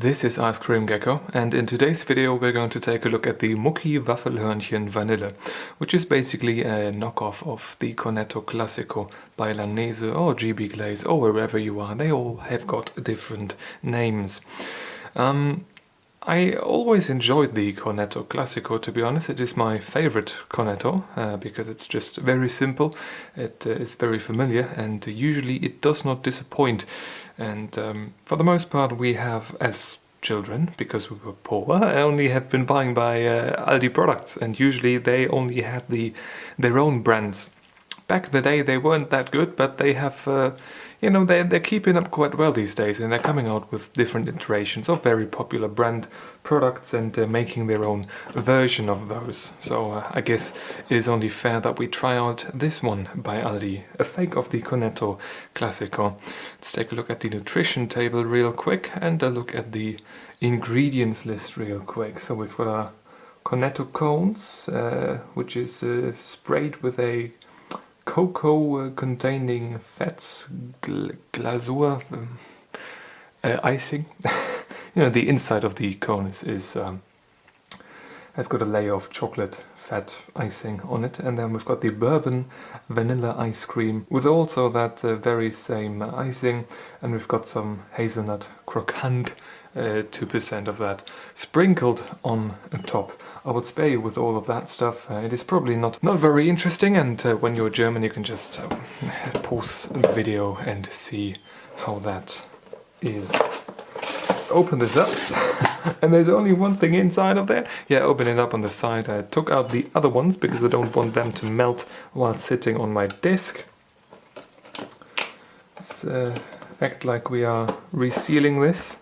This is Ice Cream Gecko, and in today's video we're going to take a look at the Mucci Waffelhörnchen Vanille, which is basically a knockoff of the Cornetto Classico by Langnese or GB Glaze or wherever you are. They all have got different names. I always enjoyed the Cornetto Classico, to be honest. It is my favorite Cornetto because it's just very simple, it is very familiar, and usually it does not disappoint. And for the most part we have, as children, because we were poor, only have been buying by Aldi products, and usually they only had their own brands. Back in the day they weren't that good, but they have they're keeping up quite well these days, and they're coming out with different iterations of very popular brand products and making their own version of those. So I guess it is only fair that we try out this one by Aldi, a fake of the Cornetto Classico. Let's take a look at the nutrition table real quick and a look at the ingredients list real quick. So we've got our Cornetto cones, which is sprayed with a cocoa containing fats, glasur, icing. The inside of the cone has got a layer of chocolate fat icing on it, and then we've got the bourbon vanilla ice cream with also that very same icing, and we've got some hazelnut croquant, 2% of that sprinkled on top. I would spare you with all of that stuff. It is probably not very interesting, and when you're German you can just pause the video and see how that is. Let's open this up. And there's only one thing inside of there. Yeah, open it up on the side. I took out the other ones because I don't want them to melt while sitting on my desk. Let's act like we are resealing this.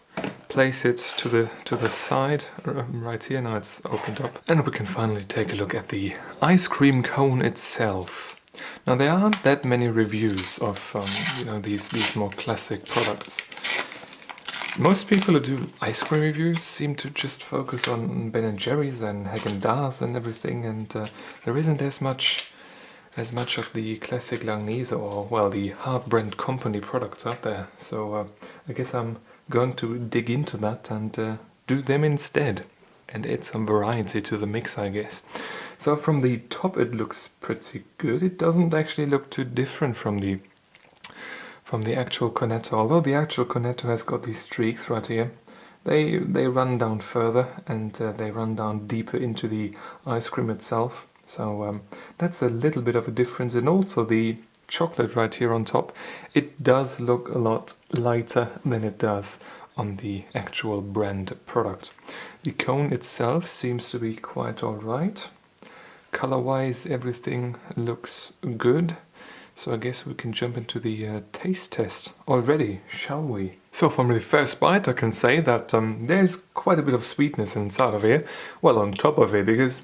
Place it to the side right here. Now it's opened up, and we can finally take a look at the ice cream cone itself. Now there aren't that many reviews of these more classic products. Most people who do ice cream reviews seem to just focus on Ben & Jerry's and Häagen-Dazs and everything, and there isn't as much of the classic Langnese or, well, the hard brand company products out there. So I guess I'm going to dig into that and do them instead and add some variety to the mix, I guess. So from the top it looks pretty good. It doesn't actually look too different from the actual Cornetto, although the actual Cornetto has got these streaks right here. They run down further, and they run down deeper into the ice cream itself. So that's a little bit of a difference. And also the chocolate right here on top, it does look a lot lighter than it does on the actual brand product. The cone itself seems to be quite alright. Color-wise everything looks good. So I guess we can jump into the taste test already, shall we? So from the first bite I can say that there's quite a bit of sweetness inside of here. Well, on top of it, because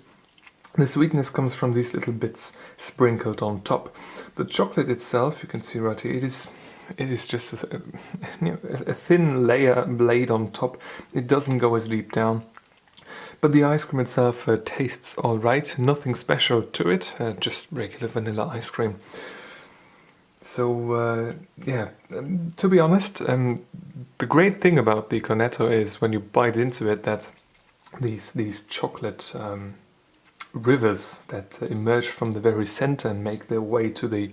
the sweetness comes from these little bits sprinkled on top. The chocolate itself, you can see right here, it is just a thin layer laid on top. It doesn't go as deep down. But the ice cream itself tastes alright, nothing special to it, just regular vanilla ice cream. So to be honest, the great thing about the Cornetto is when you bite into it that these chocolate rivers that emerge from the very center and make their way to the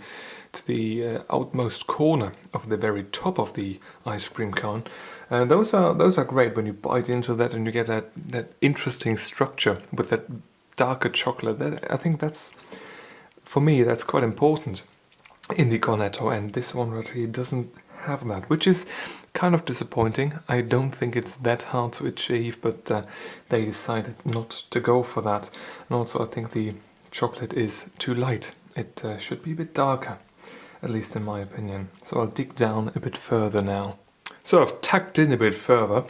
outmost corner of the very top of the ice cream cone. Those are great when you bite into that and you get that interesting structure with that darker chocolate. I think that's, for me, that's quite important in the Cornetto, and this one right here doesn't have that, which is kind of disappointing. I don't think it's that hard to achieve, but they decided not to go for that. And also I think the chocolate is too light. It should be a bit darker, at least in my opinion. So I'll dig down a bit further now. So I've tucked in a bit further,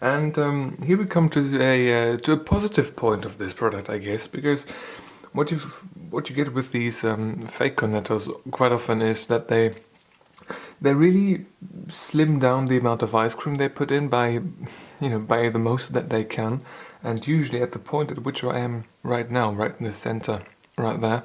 and here we come to a positive point of this product, I guess, because what you get with these fake Cornettos quite often is that they really slim down the amount of ice cream they put in by the most that they can, and usually at the point at which I am right now, right in the center, right there,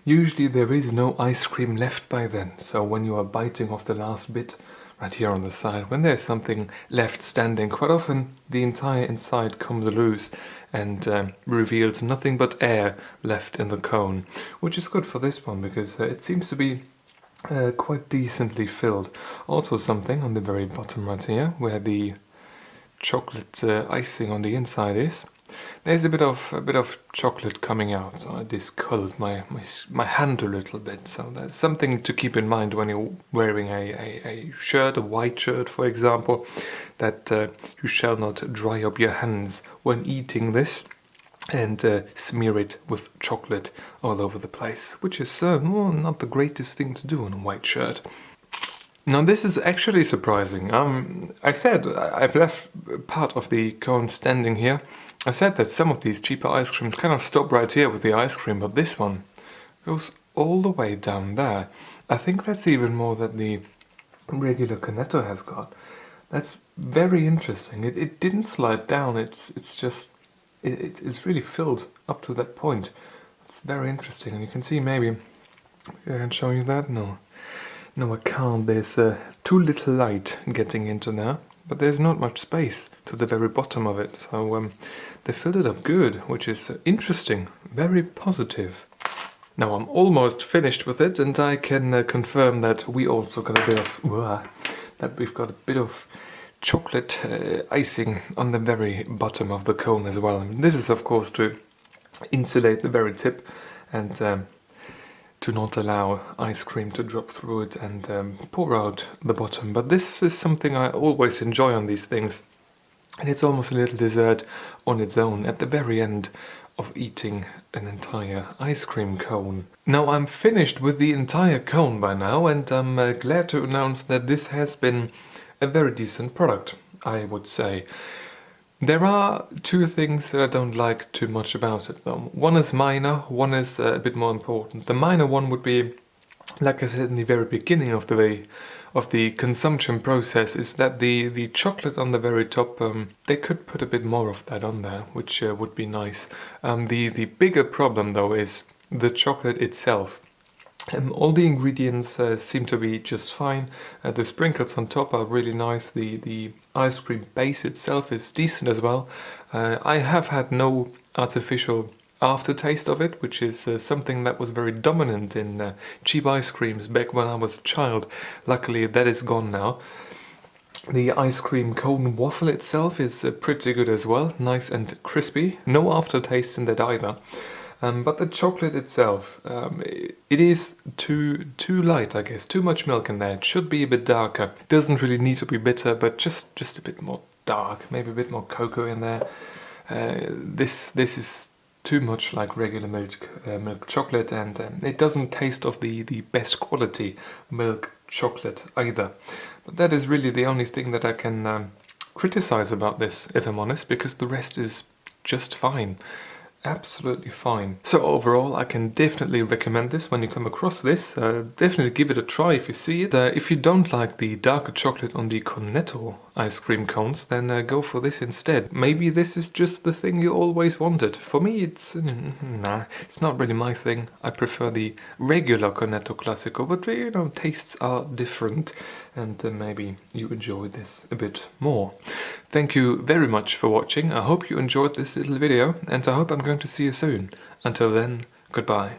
usually there is no ice cream left by then. So when you are biting off the last bit right here on the side. When there's something left standing, quite often the entire inside comes loose and reveals nothing but air left in the cone, which is good for this one because it seems to be quite decently filled. Also something on the very bottom right here, where the chocolate icing on the inside is. There's a bit of chocolate coming out, so I discolored my hand a little bit. So that's something to keep in mind when you're wearing a shirt, a white shirt, for example, that you shall not dry up your hands when eating this and smear it with chocolate all over the place, which is well, not the greatest thing to do on a white shirt. Now this is actually surprising. I said I've left part of the cone standing here. I said that some of these cheaper ice creams kind of stop right here with the ice cream, but this one goes all the way down there. I think that's even more than the regular Cornetto has got. That's very interesting. It didn't slide down. It's just it's really filled up to that point. It's very interesting, and you can see maybe I can show you that. No, I can't. There's too little light getting into there. But there's not much space to the very bottom of it, so they filled it up good, which is interesting, very positive. Now I'm almost finished with it, and I can confirm that we also got a bit of that we've got a bit of chocolate icing on the very bottom of the cone as well. And this is of course to insulate the very tip and to not allow ice cream to drop through it and pour out the bottom. But this is something I always enjoy on these things, and it's almost a little dessert on its own at the very end of eating an entire ice cream cone. Now I'm finished with the entire cone by now, and I'm glad to announce that this has been a very decent product, I would say. There are two things that I don't like too much about it though. One is minor, one is a bit more important. The minor one would be, like I said in the very beginning of the consumption process, is that the chocolate on the very top, they could put a bit more of that on there, which would be nice. The bigger problem though is the chocolate itself. All the ingredients seem to be just fine. The sprinkles on top are really nice. The ice cream base itself is decent as well. I have had no artificial aftertaste of it, which is something that was very dominant in cheap ice creams back when I was a child. Luckily that is gone now. The ice cream cone waffle itself is pretty good as well, nice and crispy. No aftertaste in that either. But the chocolate itself, it is too light, I guess. Too much milk in there. It should be a bit darker. It doesn't really need to be bitter, but just a bit more dark. Maybe a bit more cocoa in there. This is too much like regular milk chocolate, and it doesn't taste of the best quality milk chocolate either. But that is really the only thing that I can criticize about this, if I'm honest, because the rest is just fine. Absolutely fine. So overall I can definitely recommend this when you come across this. Definitely give it a try if you see it. If you don't like the darker chocolate on the Cornetto ice cream cones, then go for this instead. Maybe this is just the thing you always wanted. For me it's it's not really my thing. I prefer the regular Cornetto Classico, but you know, tastes are different, and maybe you enjoy this a bit more. Thank you very much for watching. I hope you enjoyed this little video, and I hope I'm going to see you soon. Until then, goodbye.